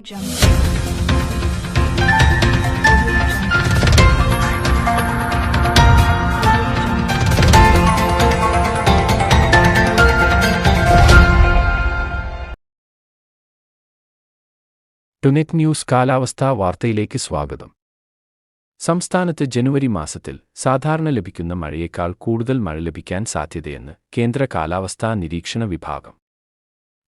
ടുനെറ്റ് news കാലാവസ്ഥാ വാർത്തയിലേക്ക് സ്വാഗതം. സംസ്ഥാനത്ത് ജനുവരി മാസത്തിൽ സാധാരണ ലഭിക്കുന്ന മഴയേക്കാൾ കൂടുതൽ മഴ ലഭിക്കാൻ സാധ്യതയെന്ന് കേന്ദ്ര കാലാവസ്ഥാ നിരീക്ഷണ വിഭാഗം.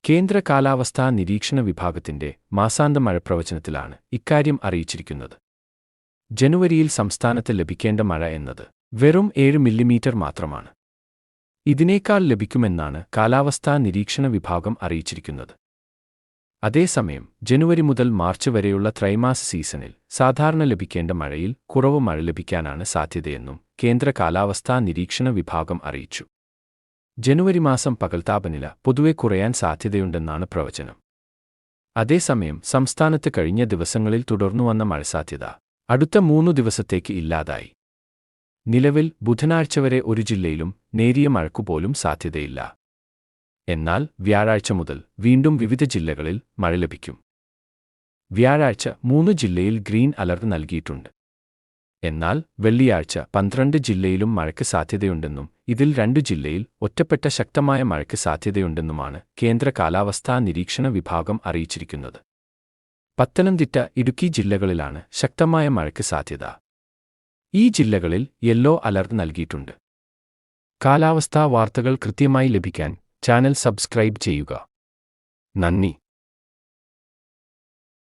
കേന്ദ്ര കാലാവസ്ഥാ നിരീക്ഷണ വിഭാഗത്തിന്റെ മാസാന്ത മഴപ്രവചനത്തിലാണ് ഇക്കാര്യം അറിയിച്ചിരിക്കുന്നത്. ജനുവരിയിൽ സംസ്ഥാനത്ത് ലഭിക്കേണ്ട മഴ എന്നത് വെറും 7 മില്ലിമീറ്റർ മാത്രമാണ്. ഇതിനേക്കാൾ ലഭിക്കുമെന്നാണ് കാലാവസ്ഥാ നിരീക്ഷണ വിഭാഗം അറിയിച്ചിരിക്കുന്നത്. അതേസമയം ജനുവരി മുതൽ മാർച്ച് വരെയുള്ള ത്രൈമാസ സീസണിൽ സാധാരണ ലഭിക്കേണ്ട മഴയിൽ കുറവ് മഴ ലഭിക്കാനാണ് സാധ്യതയെന്നും കേന്ദ്ര കാലാവസ്ഥാ നിരീക്ഷണ വിഭാഗം അറിയിച്ചു. ജനുവരി മാസം പകൽ താപനില പൊതുവെ കുറയാൻ സാധ്യതയുണ്ടെന്നാണ് പ്രവചനം. അതേസമയം സംസ്ഥാനത്ത് കഴിഞ്ഞ ദിവസങ്ങളിൽ തുടർന്നുവന്ന മഴസാധ്യത അടുത്ത 3 ദിവസത്തേക്ക് ഇല്ലാതായി. നിലവിൽ ബുധനാഴ്ച വരെ ഒരു ജില്ലയിലും നേരിയ മഴയ്ക്കുപോലും സാധ്യതയില്ല. എന്നാൽ വ്യാഴാഴ്ച മുതൽ വീണ്ടും വിവിധ ജില്ലകളിൽ മഴ ലഭിക്കും. വ്യാഴാഴ്ച 3 ജില്ലയിൽ ഗ്രീൻ അലർട്ട് നൽകിയിട്ടുണ്ട്. എന്നാൽ വെള്ളിയാഴ്ച 12 ജില്ലയിലും മഴയ്ക്ക് സാധ്യതയുണ്ടെന്നും ഇതിൽ 2 ജില്ലയിൽ ഒറ്റപ്പെട്ട ശക്തമായ മഴയ്ക്ക് സാധ്യതയുണ്ടെന്നുമാണ് കേന്ദ്ര കാലാവസ്ഥാ നിരീക്ഷണ വിഭാഗം അറിയിച്ചിരിക്കുന്നത്. പത്തനംതിട്ട, ഇടുക്കി ജില്ലകളിലാണ് ശക്തമായ മഴയ്ക്ക് സാധ്യത. ഈ ജില്ലകളിൽ യെല്ലോ അലർട്ട് നൽകിയിട്ടുണ്ട്. കാലാവസ്ഥാ വാർത്തകൾ കൃത്യമായി ലഭിക്കാൻ ചാനൽ സബ്സ്ക്രൈബ് ചെയ്യുക. നന്ദി.